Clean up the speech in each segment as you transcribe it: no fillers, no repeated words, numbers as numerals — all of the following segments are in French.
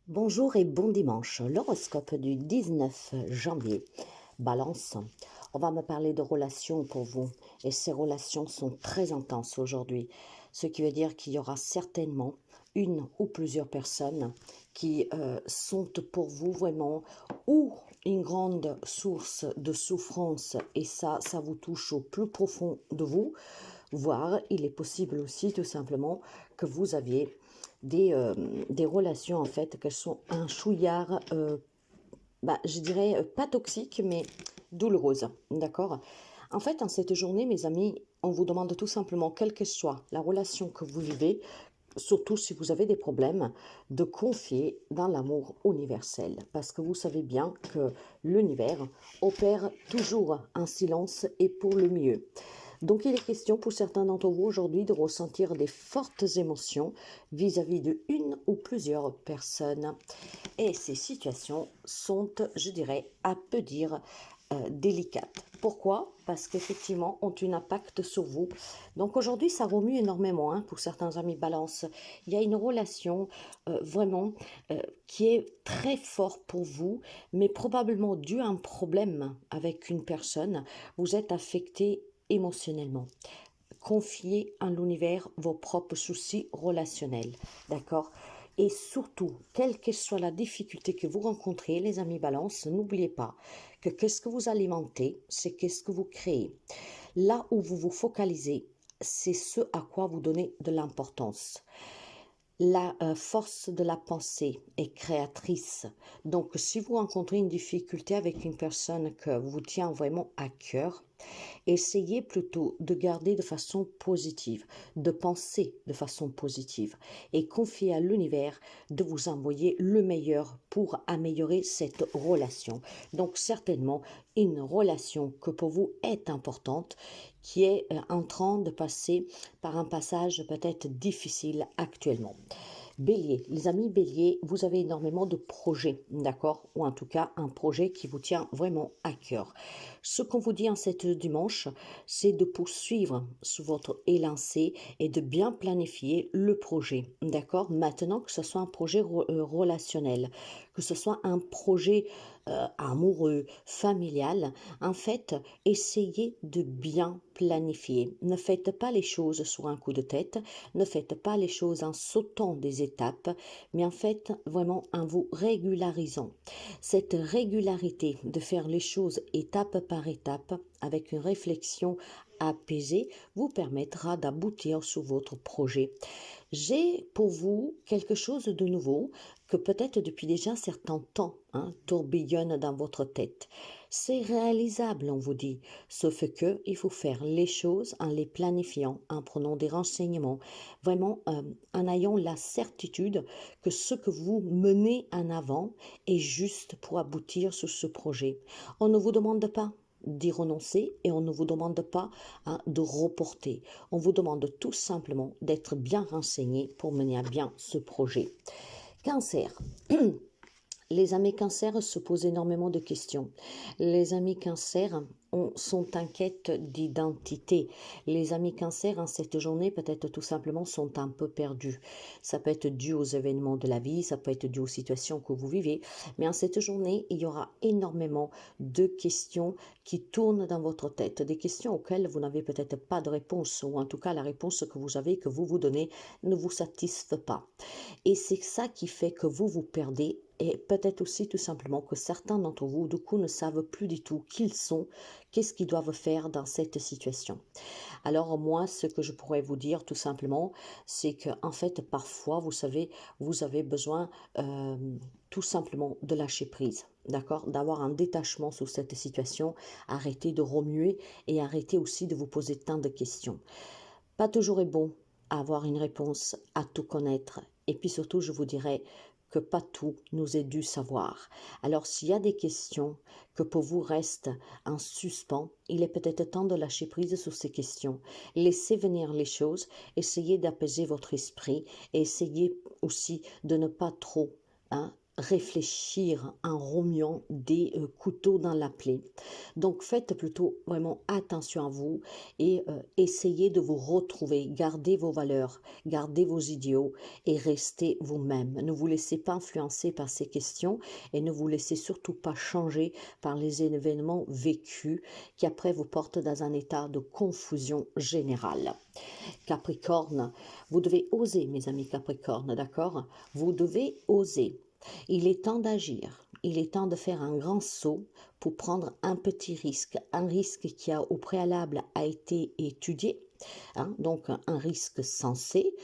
Bonjour et bon dimanche. L'horoscope du 19 janvier. Balance. On va me parler de relations pour vous. Et ces relations sont très intenses aujourd'hui. Ce qui veut dire qu'il y aura certainement une ou plusieurs personnes qui sont pour vous vraiment ou une grande source de souffrance et ça vous touche au plus profond de vous, voire il est possible aussi tout simplement que vous aviez des relations en fait qu'elles sont un chouillard, je dirais pas toxique mais douloureuse, d'accord. En fait, en cette journée, mes amis, on vous demande tout simplement, quelle que soit la relation que vous vivez, surtout si vous avez des problèmes, de confier dans l'amour universel. Parce que vous savez bien que l'univers opère toujours en silence et pour le mieux. Donc il est question pour certains d'entre vous aujourd'hui de ressentir des fortes émotions vis-à-vis de une ou plusieurs personnes. Et ces situations sont, je dirais, à peu dire, délicates. Pourquoi? Parce qu'effectivement, ont un impact sur vous. Donc aujourd'hui, ça remue énormément pour certains amis balance. Il y a une relation vraiment qui est très forte pour vous, mais probablement dû à un problème avec une personne, vous êtes affecté émotionnellement. Confiez à l'univers vos propres soucis relationnels, d'accord? Et surtout, quelle que soit la difficulté que vous rencontrez, les amis balance, n'oubliez pas que qu'est-ce que vous alimentez, c'est qu'est-ce que vous créez. Là où vous vous focalisez, c'est ce à quoi vous donnez de l'importance. La force de la pensée est créatrice. Donc, si vous rencontrez une difficulté avec une personne que vous tient vraiment à cœur, essayez plutôt de garder de façon positive, de penser de façon positive et confier à l'univers de vous envoyer le meilleur pour améliorer cette relation. Donc certainement une relation que pour vous est importante, qui est en train de passer par un passage peut-être difficile actuellement. Bélier, les amis Bélier, vous avez énormément de projets, d'accord? Ou en tout cas, un projet qui vous tient vraiment à cœur. Ce qu'on vous dit en cette dimanche, c'est de poursuivre sous votre élancé et de bien planifier le projet, d'accord? Maintenant, que ce soit un projet relationnel, que ce soit un projet amoureux, familial, en fait, essayez de bien planifier. Ne faites pas les choses sur un coup de tête, ne faites pas les choses en sautant des étapes, mais en fait, vraiment en vous régularisant. Cette régularité de faire les choses étape par étape, avec une réflexion apaisée, vous permettra d'aboutir sur votre projet. J'ai pour vous quelque chose de nouveau que peut-être depuis déjà un certain temps tourbillonne dans votre tête. C'est réalisable, on vous dit, sauf que il faut faire les choses en les planifiant, en prenant des renseignements, vraiment en ayant la certitude que ce que vous menez en avant est juste pour aboutir sur ce projet. On ne vous demande pas d'y renoncer et on ne vous demande pas de reporter. On vous demande tout simplement d'être bien renseigné pour mener à bien ce projet. Cancer. Les amis cancer se posent énormément de questions. Les amis cancer sont en quête d'identité. Les amis cancer en cette journée peut-être tout simplement sont un peu perdus. Ça peut être dû aux événements de la vie, ça peut être dû aux situations que vous vivez. Mais en cette journée, il y aura énormément de questions qui tournent dans votre tête. Des questions auxquelles vous n'avez peut-être pas de réponse, ou en tout cas la réponse que vous avez, que vous donnez, ne vous satisfait pas. Et c'est ça qui fait que vous vous perdez, et peut-être aussi tout simplement que certains d'entre vous, du coup, ne savent plus du tout qui ils sont, qu'est-ce qu'ils doivent faire dans cette situation. Alors moi, ce que je pourrais vous dire tout simplement, c'est que en fait, parfois, vous savez, vous avez besoin tout simplement de lâcher prise, d'accord, d'avoir un détachement sur cette situation, arrêter de remuer et arrêter aussi de vous poser tant de questions. Pas toujours est bon à avoir une réponse, à tout connaître. Et puis surtout, je vous dirais que pas tout nous est dû savoir. Alors s'il y a des questions que pour vous restent en suspens, il est peut-être temps de lâcher prise sur ces questions. Laissez venir les choses, essayez d'apaiser votre esprit et essayez aussi de ne pas trop réfléchir en remuant des couteaux dans la plaie. Donc faites plutôt vraiment attention à vous et essayez de vous retrouver, gardez vos valeurs, gardez vos idéaux et restez vous-même. Ne vous laissez pas influencer par ces questions et ne vous laissez surtout pas changer par les événements vécus qui après vous portent dans un état de confusion générale. Capricorne, vous devez oser, mes amis Capricorne, d'accord? Vous devez oser. Il est temps d'agir. Il est temps de faire un grand saut pour prendre un petit risque. Un risque qui a au préalable a été étudié, hein, donc un risque sensé.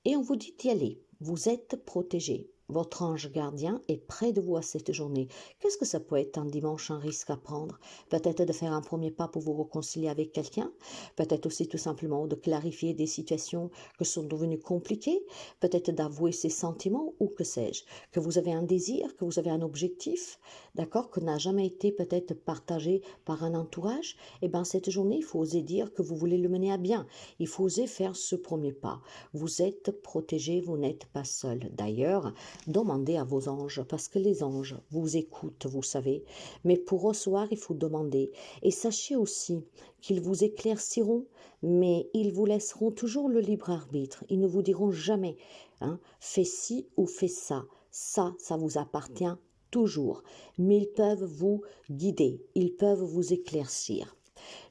Et on vous dit d'y aller. Vous êtes protégé. Votre ange gardien est près de vous à cette journée. Qu'est-ce que ça peut être un dimanche, un risque à prendre? Peut-être de faire un premier pas pour vous réconcilier avec quelqu'un. Peut-être aussi tout simplement de clarifier des situations que sont devenues compliquées. Peut-être d'avouer ses sentiments ou que sais-je. Que vous avez un désir, que vous avez un objectif, d'accord, que n'a jamais été peut-être partagé par un entourage. Eh bien cette journée, il faut oser dire que vous voulez le mener à bien. Il faut oser faire ce premier pas. Vous êtes protégé, vous n'êtes pas seul. D'ailleurs, demandez à vos anges, parce que les anges vous écoutent, vous savez. Mais pour recevoir, il faut demander. Et sachez aussi qu'ils vous éclairciront, mais ils vous laisseront toujours le libre arbitre. Ils ne vous diront jamais, hein, fais ci ou fais ça. Ça vous appartient toujours. Mais ils peuvent vous guider, ils peuvent vous éclaircir.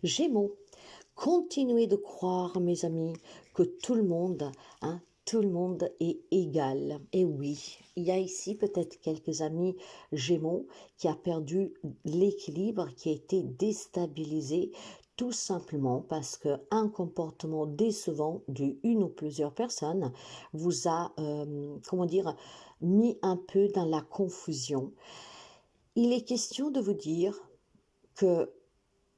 Gémeaux, continuez de croire, mes amis, que tout le monde est égal. Et oui, il y a ici peut-être quelques amis Gémeaux qui a perdu l'équilibre, qui a été déstabilisé tout simplement parce qu'un comportement décevant d'une ou plusieurs personnes vous a, comment dire, mis un peu dans la confusion. Il est question de vous dire que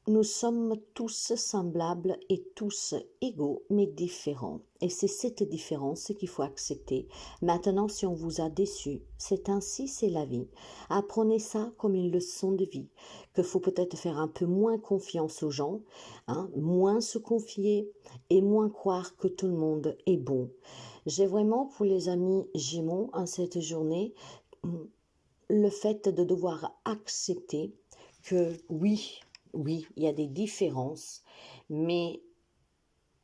nous sommes tous semblables et tous égaux, mais différents. Et c'est cette différence qu'il faut accepter. Maintenant, si on vous a déçu, c'est ainsi, c'est la vie. Apprenez ça comme une leçon de vie, qu'il faut peut-être faire un peu moins confiance aux gens, hein, moins se confier et moins croire que tout le monde est bon. J'ai vraiment pour les amis Gémeaux en cette journée le fait de devoir accepter que oui, il y a des différences, mais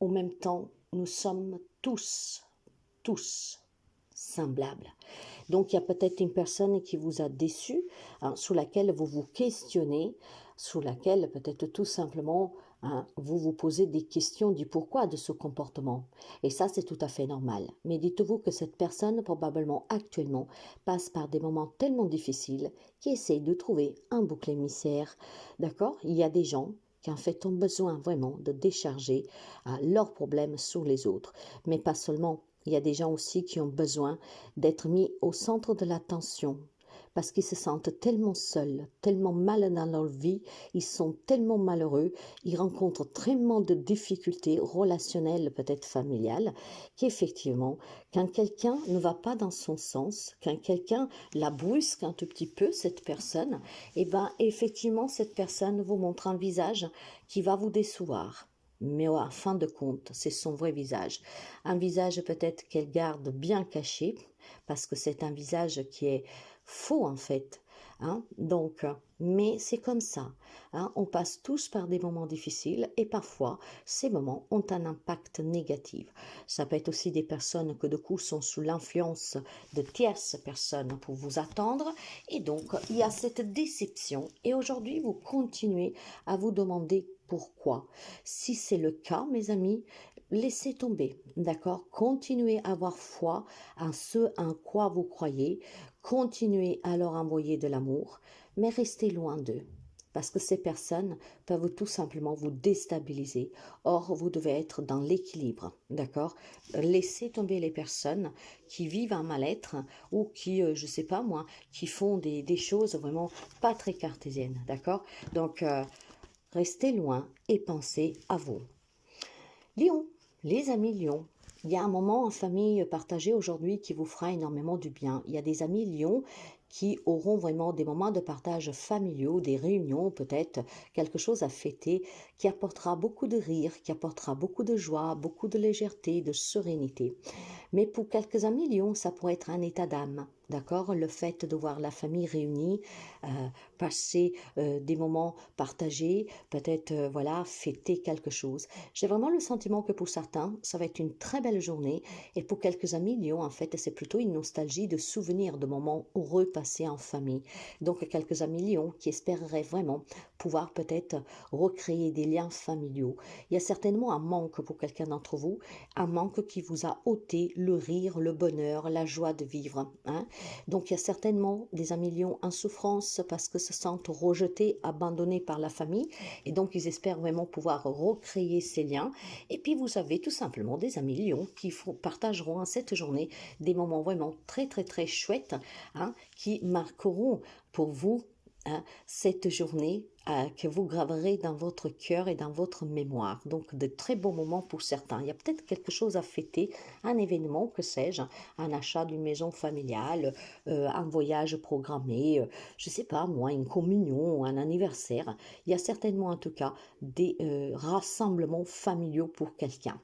en même temps, nous sommes tous semblables. Donc, il y a peut-être une personne qui vous a déçu, hein, sous laquelle vous vous questionnez, sous laquelle peut-être tout simplement hein, vous vous posez des questions du pourquoi de ce comportement. Et ça, c'est tout à fait normal. Mais dites-vous que cette personne, probablement actuellement, passe par des moments tellement difficiles qui essaye de trouver un bouc émissaire. D'accord? Il y a des gens qui en fait ont besoin vraiment de décharger leurs problèmes sur les autres. Mais pas seulement. Il y a des gens aussi qui ont besoin d'être mis au centre de l'attention parce qu'ils se sentent tellement seuls, tellement mal dans leur vie, ils sont tellement malheureux, ils rencontrent tellement de difficultés relationnelles, peut-être familiales, qu'effectivement, quand quelqu'un ne va pas dans son sens, quand quelqu'un la brusque un tout petit peu, cette personne, eh bien, effectivement, cette personne vous montre un visage qui va vous décevoir. Mais en fin de compte, c'est son vrai visage. Un visage peut-être qu'elle garde bien caché, parce que c'est un visage qui est faux en fait. Hein? Donc, mais c'est comme ça. Hein? On passe tous par des moments difficiles et parfois ces moments ont un impact négatif. Ça peut être aussi des personnes que de coup sont sous l'influence de tierces personnes pour vous attendre et donc il y a cette déception et aujourd'hui vous continuez à vous demander pourquoi. Si c'est le cas, mes amis, laissez tomber, d'accord? Continuez à avoir foi en ce en quoi vous croyez, continuez à leur envoyer de l'amour, mais restez loin d'eux. Parce que ces personnes peuvent tout simplement vous déstabiliser. Or, vous devez être dans l'équilibre, d'accord? Laissez tomber les personnes qui vivent un mal-être ou qui, je ne sais pas moi, qui font des choses vraiment pas très cartésiennes, d'accord? Donc, restez loin et pensez à vous. Lion, les amis Lion. Il y a un moment en famille partagé aujourd'hui qui vous fera énormément du bien. Il y a des amis Lion qui auront vraiment des moments de partage familiaux, des réunions peut-être, quelque chose à fêter, qui apportera beaucoup de rire, qui apportera beaucoup de joie, beaucoup de légèreté, de sérénité. Mais pour quelques amis lions, ça pourrait être un état d'âme, d'accord? Le fait de voir la famille réunie, euh, passer des moments partagés, peut-être, voilà, fêter quelque chose. J'ai vraiment le sentiment que pour certains, ça va être une très belle journée. Et pour quelques amis lions, en fait, c'est plutôt une nostalgie de souvenirs de moments heureux passés en famille. Donc, quelques amis lions qui espéreraient vraiment pouvoir peut-être recréer des liens familiaux. Il y a certainement un manque pour quelqu'un d'entre vous, un manque qui vous a ôté le rire, le bonheur, la joie de vivre, hein. Donc il y a certainement des amis lions en souffrance parce que se sentent rejetés, abandonnés par la famille et donc ils espèrent vraiment pouvoir recréer ces liens. Et puis vous avez tout simplement des amis lions qui partageront en cette journée des moments vraiment très très très chouettes, hein, qui marqueront pour vous, hein, cette journée, que vous graverez dans votre cœur et dans votre mémoire. Donc de très beaux moments pour certains. Il y a peut-être quelque chose à fêter, un événement, que sais-je, un achat d'une maison familiale, un voyage programmé, je ne sais pas moi, une communion, un anniversaire. Il y a certainement en tout cas des rassemblements familiaux pour quelqu'un.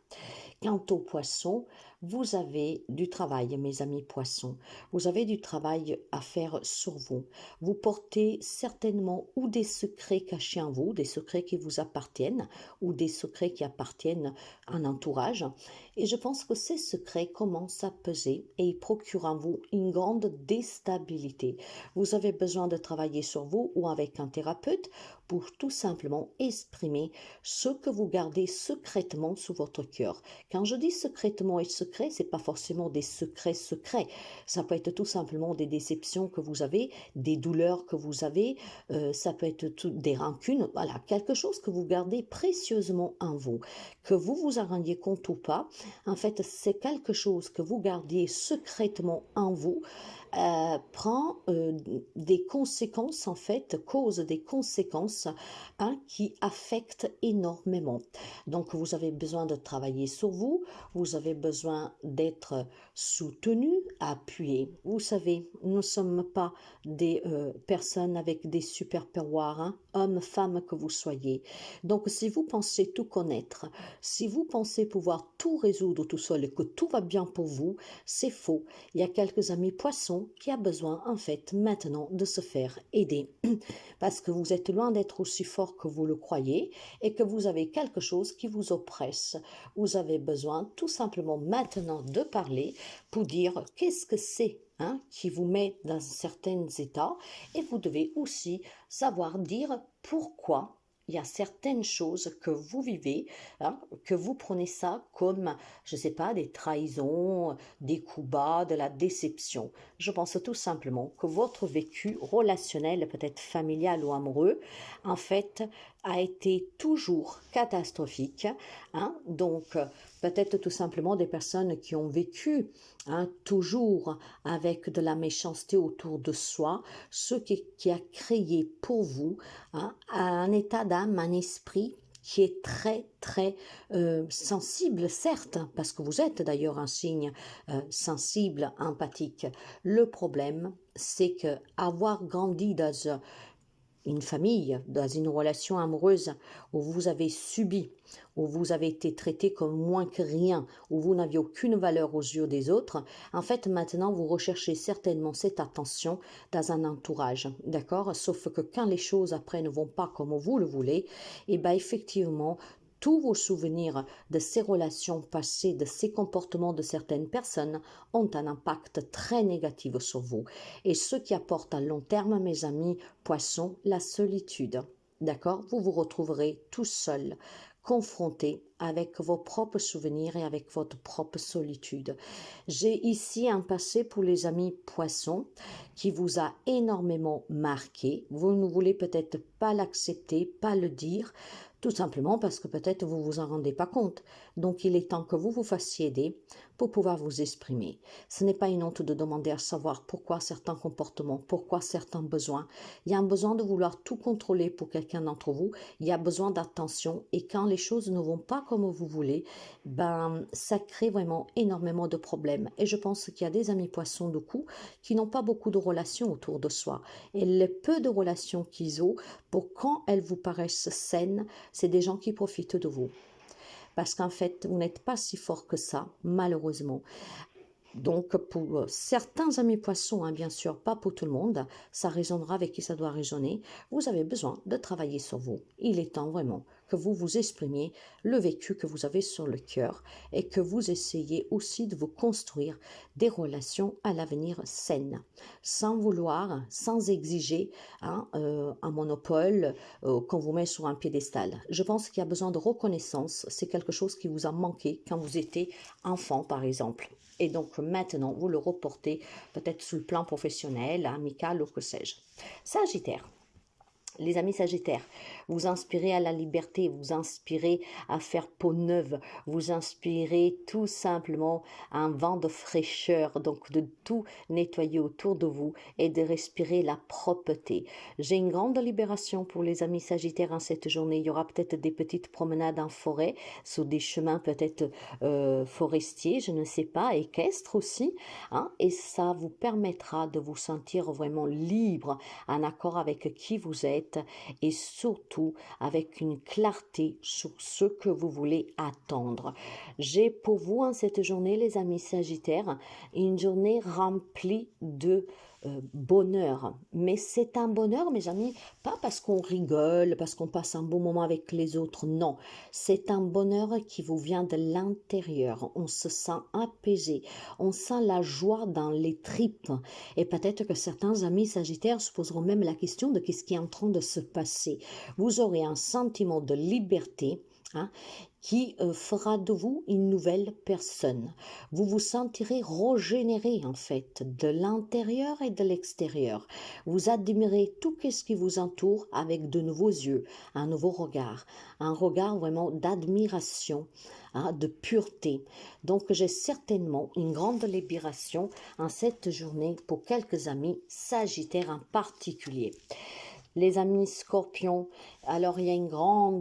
Quant aux poissons, vous avez du travail, mes amis poissons. Vous avez du travail à faire sur vous. Vous portez certainement ou des secrets cachés en vous, des secrets qui vous appartiennent, ou des secrets qui appartiennent à un entourage. Et je pense que ces secrets commencent à peser et ils procurent en vous une grande déstabilité. Vous avez besoin de travailler sur vous ou avec un thérapeute pour tout simplement exprimer ce que vous gardez secrètement sous votre cœur. Quand je dis secrètement et secret, c'est pas forcément des secrets secrets. Ça peut être tout simplement des déceptions que vous avez, des douleurs que vous avez, ça peut être des rancunes, voilà, quelque chose que vous gardez précieusement en vous. Que vous vous en rendiez compte ou pas, en fait, c'est quelque chose que vous gardiez secrètement en vous, prend des conséquences, en fait, cause des conséquences, hein, qui affectent énormément. Donc, vous avez besoin de travailler sur vous, vous avez besoin d'être soutenu, appuyé. Vous savez, nous ne sommes pas des personnes avec des super pouvoirs, hein, hommes, femmes que vous soyez. Donc, si vous pensez tout connaître, si vous pensez pouvoir tout résoudre tout seul et que tout va bien pour vous, c'est faux. Il y a quelques amis poissons qui a besoin, en fait, maintenant de se faire aider. Parce que vous êtes loin d'être aussi fort que vous le croyez et que vous avez quelque chose qui vous oppresse. Vous avez besoin tout simplement maintenant de parler pour dire qu'est-ce que c'est, hein, qui vous met dans certains états, et vous devez aussi savoir dire pourquoi il y a certaines choses que vous vivez, hein, que vous prenez ça comme, je ne sais pas, des trahisons, des coups bas, de la déception. Je pense tout simplement que votre vécu relationnel, peut-être familial ou amoureux, en fait, a été toujours catastrophique, hein. Donc, peut-être tout simplement des personnes qui ont vécu, hein, toujours avec de la méchanceté autour de soi, ce qui a créé pour vous, hein, un état d'âme, un esprit qui est très très sensible, certes, parce que vous êtes d'ailleurs un signe sensible, empathique. Le problème, c'est que avoir grandi dans une famille, dans une relation amoureuse où vous avez subi, où vous avez été traité comme moins que rien, où vous n'aviez aucune valeur aux yeux des autres, en fait, maintenant, vous recherchez certainement cette attention dans un entourage, d'accord? Sauf que quand les choses après ne vont pas comme vous le voulez, et bien effectivement, tous vos souvenirs de ces relations passées, de ces comportements de certaines personnes ont un impact très négatif sur vous. Et ce qui apporte à long terme, mes amis poissons, la solitude. D'accord? Vous vous retrouverez tout seul, confronté avec vos propres souvenirs et avec votre propre solitude. J'ai ici un passé pour les amis poissons qui vous a énormément marqué. Vous ne voulez peut-être pas l'accepter, pas le dire, tout simplement parce que peut-être vous vous en rendez pas compte. Donc il est temps que vous vous fassiez aider pour pouvoir vous exprimer. Ce n'est pas une honte de demander à savoir pourquoi certains comportements, pourquoi certains besoins. Il y a un besoin de vouloir tout contrôler pour quelqu'un d'entre vous. Il y a besoin d'attention et quand les choses ne vont pas comme vous voulez, ben, ça crée vraiment énormément de problèmes. Et je pense qu'il y a des amis poissons de coup qui n'ont pas beaucoup de relations autour de soi. Et les peu de relations qu'ils ont, pour quand elles vous paraissent saines, c'est des gens qui profitent de vous. Parce qu'en fait, vous n'êtes pas si fort que ça, malheureusement. Donc, pour certains amis poissons, hein, bien sûr, pas pour tout le monde, ça résonnera avec qui ça doit résonner. Vous avez besoin de travailler sur vous. Il est temps vraiment que vous vous exprimiez le vécu que vous avez sur le cœur et que vous essayez aussi de vous construire des relations à l'avenir saines, sans vouloir, sans exiger hein, un monopole qu'on vous met sur un piédestal. Je pense qu'il y a besoin de reconnaissance. C'est quelque chose qui vous a manqué quand vous étiez enfant, par exemple. Et donc maintenant, vous le reportez peut-être sur le plan professionnel, amical ou que sais-je. Sagittaire. Les amis Sagittaires, vous inspirez à la liberté, vous inspirez à faire peau neuve, vous inspirez tout simplement un vent de fraîcheur, donc de tout nettoyer autour de vous et de respirer la propreté. J'ai une grande libération pour les amis Sagittaires en cette journée. Il y aura peut-être des petites promenades en forêt, sur des chemins peut-être forestiers, je ne sais pas, équestres aussi, hein, et ça vous permettra de vous sentir vraiment libre, en accord avec qui vous êtes, et surtout avec une clarté sur ce que vous voulez attendre. J'ai pour vous en cette journée, les amis Sagittaires, une journée remplie de bonheur. Mais c'est un bonheur, mes amis, pas parce qu'on rigole, parce qu'on passe un bon moment avec les autres, non. C'est un bonheur qui vous vient de l'intérieur. On se sent apaisé, on sent la joie dans les tripes. Et peut-être que certains amis Sagittaires se poseront même la question de qu'est-ce qui est en train de se passer. Vous aurez un sentiment de liberté, hein, qui fera de vous une nouvelle personne. Vous vous sentirez régénéré en fait, de l'intérieur et de l'extérieur. Vous admirez tout ce qui vous entoure avec de nouveaux yeux, un nouveau regard, un regard vraiment d'admiration, hein, de pureté. Donc j'ai certainement une grande libération en cette journée pour quelques amis Sagittaires en particulier. Les amis Scorpions, alors il y a une grande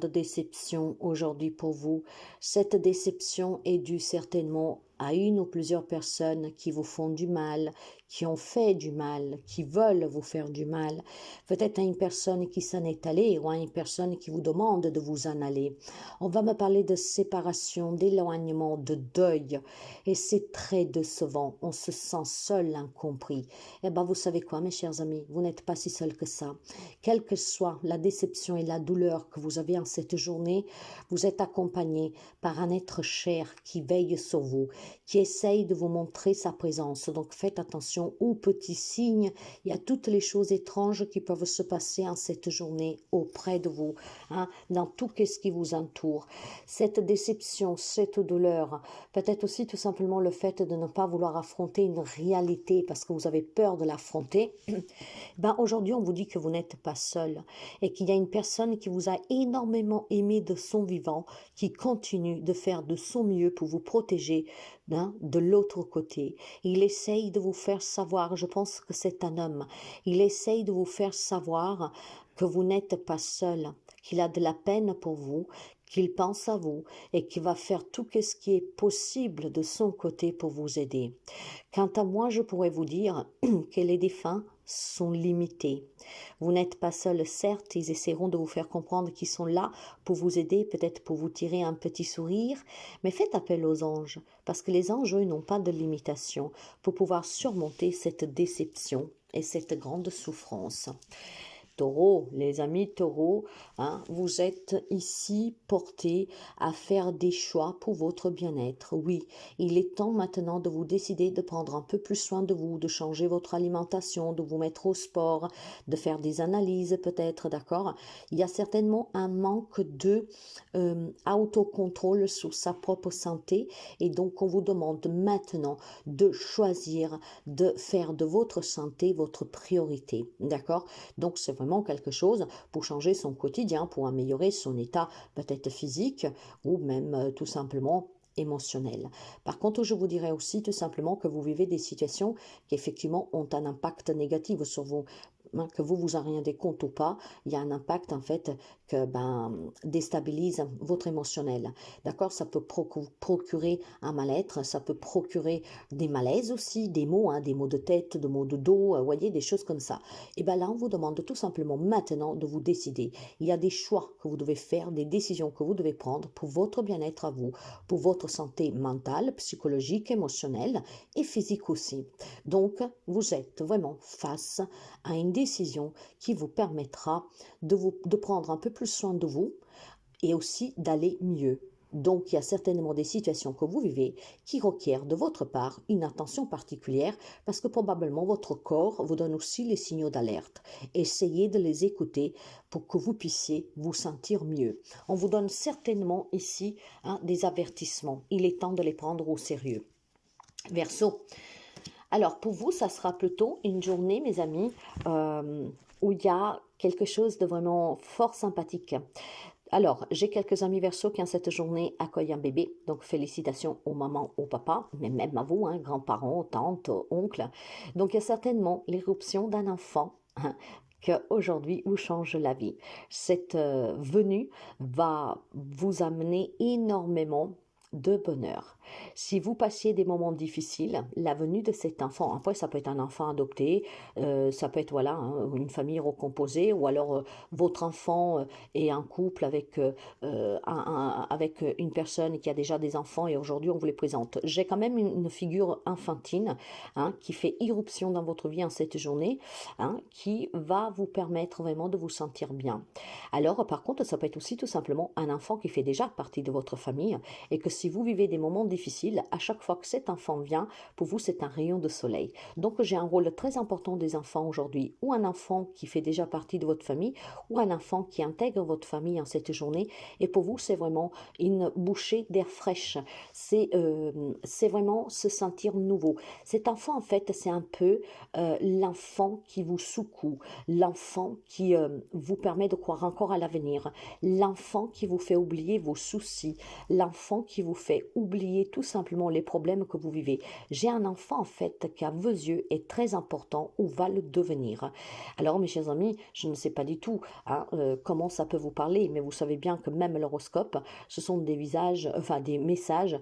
déception aujourd'hui pour vous. Cette déception est due certainement à une ou plusieurs personnes qui vous font du mal, qui ont fait du mal, qui veulent vous faire du mal. Peut-être à une personne qui s'en est allée ou à une personne qui vous demande de vous en aller. On va me parler de séparation, d'éloignement, de deuil. Et c'est très décevant. On se sent seul, incompris. Eh bien, vous savez quoi, mes chers amis, vous n'êtes pas si seul que ça. Quelle que soit la déception et la douleur que vous avez en cette journée, vous êtes accompagné par un être cher qui veille sur vous, qui essaye de vous montrer sa présence. Donc faites attention aux petits signes. Il y a toutes les choses étranges qui peuvent se passer en cette journée auprès de vous, hein, dans tout ce qui vous entoure. Cette déception, cette douleur, peut-être aussi tout simplement le fait de ne pas vouloir affronter une réalité parce que vous avez peur de l'affronter. Ben aujourd'hui, on vous dit que vous n'êtes pas seul et qu'il y a une personne qui vous a énormément aimé de son vivant, qui continue de faire de son mieux pour vous protéger, hein, de l'autre côté. Il essaye de vous faire savoir, je pense que c'est un homme, il essaye de vous faire savoir que vous n'êtes pas seul, qu'il a de la peine pour vous, qu'il pense à vous et qu'il va faire tout ce qui est possible de son côté pour vous aider. Quant à moi, je pourrais vous dire que les défunts sont limités. Vous n'êtes pas seul, certes, ils essaieront de vous faire comprendre qu'ils sont là pour vous aider, peut-être pour vous tirer un petit sourire, mais faites appel aux anges, parce que les anges, eux, n'ont pas de limitation pour pouvoir surmonter cette déception et cette grande souffrance. Taureau, les amis taureaux, hein, vous êtes ici portés à faire des choix pour votre bien-être. Oui, il est temps maintenant de vous décider de prendre un peu plus soin de vous, de changer votre alimentation, de vous mettre au sport, de faire des analyses peut-être, d'accord? Il y a certainement un manque de autocontrôle sur sa propre santé et donc on vous demande maintenant de choisir de faire de votre santé votre priorité, d'accord? Donc c'est vraiment quelque chose pour changer son quotidien, pour améliorer son état peut-être physique ou même tout simplement émotionnel. Par contre, je vous dirais aussi tout simplement que vous vivez des situations qui effectivement ont un impact négatif sur vous. hein, que vous vous en rendez compte ou pas, il y a un impact en fait que déstabilise votre émotionnel. D'accord? Ça peut procurer un mal-être, ça peut procurer des malaises aussi, des maux, hein, des maux de tête, des maux de dos, vous voyez, des choses comme ça. Et bien là, on vous demande tout simplement maintenant de vous décider. Il y a des choix que vous devez faire, des décisions que vous devez prendre pour votre bien-être à vous, pour votre santé mentale, psychologique, émotionnelle et physique aussi. Donc, vous êtes vraiment face à une décision qui vous permettra de prendre un peu plus soin de vous et aussi d'aller mieux. Donc, il y a certainement des situations que vous vivez qui requièrent de votre part une attention particulière parce que probablement votre corps vous donne aussi les signaux d'alerte. Essayez de les écouter pour que vous puissiez vous sentir mieux. On vous donne certainement ici des avertissements. Il est temps de les prendre au sérieux. Verseau. Alors, pour vous, ça sera plutôt une journée, mes amis, où il y a quelque chose de vraiment fort sympathique. Alors, j'ai quelques amis Verseau qui en cette journée accueillent un bébé, donc félicitations aux mamans, aux papas, mais même à vous, hein, grands-parents, tantes, oncles. Donc, il y a certainement l'éruption d'un enfant qu'aujourd'hui vous change la vie. Cette venue va vous amener énormément de bonheur. Si vous passiez des moments difficiles, la venue de cet enfant, après ça peut être un enfant adopté, ça peut être voilà une famille recomposée, ou alors votre enfant est en couple avec, avec une personne qui a déjà des enfants et aujourd'hui on vous les présente. J'ai quand même une figure infantine qui fait irruption dans votre vie en cette journée, qui va vous permettre vraiment de vous sentir bien. Alors par contre, ça peut être aussi tout simplement un enfant qui fait déjà partie de votre famille et que si vous vivez des moments difficiles, à chaque fois que cet enfant vient, pour vous, c'est un rayon de soleil. Donc, j'ai un rôle très important des enfants aujourd'hui, ou un enfant qui fait déjà partie de votre famille, ou un enfant qui intègre votre famille en cette journée. Et pour vous, c'est vraiment une bouchée d'air fraîche. C'est vraiment se sentir nouveau. Cet enfant, en fait, c'est un peu l'enfant qui vous secoue, l'enfant qui vous permet de croire encore à l'avenir, l'enfant qui vous fait oublier vos soucis, l'enfant qui vous fait oublier tout simplement les problèmes que vous vivez. J'ai un enfant en fait qui à vos yeux est très important ou va le devenir. Alors mes chers amis, je ne sais pas du tout comment ça peut vous parler, mais vous savez bien que même l'horoscope, ce sont des visages, enfin des messages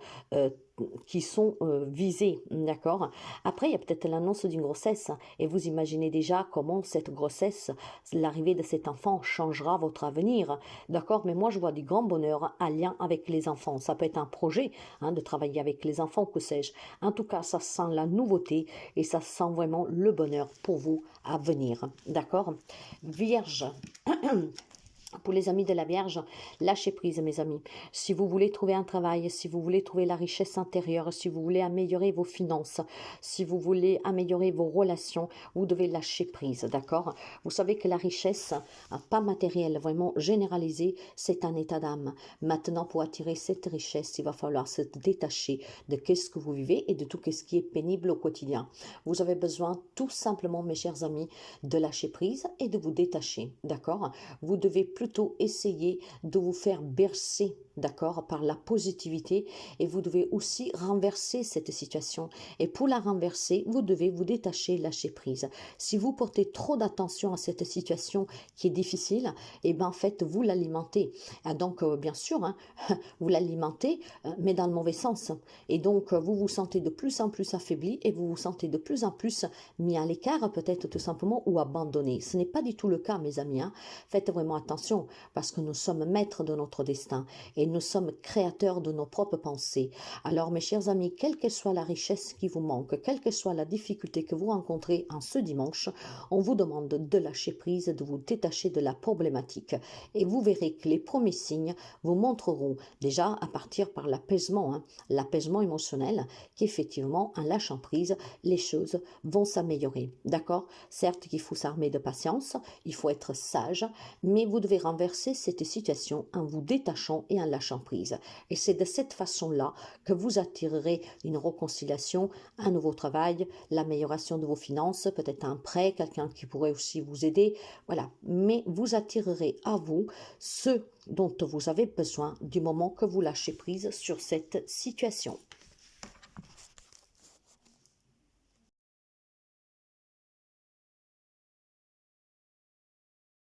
qui sont visés, d'accord. Après, il y a peut-être l'annonce d'une grossesse et vous imaginez déjà comment cette grossesse, l'arrivée de cet enfant changera votre avenir, d'accord. Mais moi, je vois du grand bonheur en lien avec les enfants. Ça peut être un projet de travailler avec les enfants, que sais-je. En tout cas, ça sent la nouveauté et ça sent vraiment le bonheur pour vous à venir, d'accord. Vierge. Pour les amis de la Vierge, lâchez prise, mes amis. Si vous voulez trouver un travail, si vous voulez trouver la richesse intérieure, si vous voulez améliorer vos finances, si vous voulez améliorer vos relations, vous devez lâcher prise, d'accord? Vous savez que la richesse, pas matérielle, vraiment généralisée, c'est un état d'âme. Maintenant, pour attirer cette richesse, il va falloir se détacher de ce que vous vivez et de tout ce qui est pénible au quotidien. Vous avez besoin tout simplement, mes chers amis, de lâcher prise et de vous détacher, d'accord? Vous devez plutôt essayer de vous faire bercer, d'accord, par la positivité et vous devez aussi renverser cette situation. Et pour la renverser, vous devez vous détacher, lâcher prise. Si vous portez trop d'attention à cette situation qui est difficile, et en fait, vous l'alimentez. Donc, bien sûr, vous l'alimentez, mais dans le mauvais sens. Et donc, vous vous sentez de plus en plus affaibli et vous vous sentez de plus en plus mis à l'écart, peut-être tout simplement, ou abandonné. Ce n'est pas du tout le cas, mes amis. Faites vraiment attention parce que nous sommes maîtres de notre destin et nous sommes créateurs de nos propres pensées. Alors, mes chers amis, quelle que soit la richesse qui vous manque, quelle que soit la difficulté que vous rencontrez en ce dimanche, on vous demande de lâcher prise, de vous détacher de la problématique. Et vous verrez que les premiers signes vous montreront déjà à partir par l'apaisement, l'apaisement émotionnel, qu'effectivement, en lâchant prise, les choses vont s'améliorer. D'accord? Certes qu'il faut s'armer de patience, il faut être sage, mais vous devez renverser cette situation en vous détachant et en lâchant prise. Et c'est de cette façon-là que vous attirerez une réconciliation, un nouveau travail, l'amélioration de vos finances, peut-être un prêt, quelqu'un qui pourrait aussi vous aider. Voilà. Mais vous attirerez à vous ce dont vous avez besoin du moment que vous lâchez prise sur cette situation.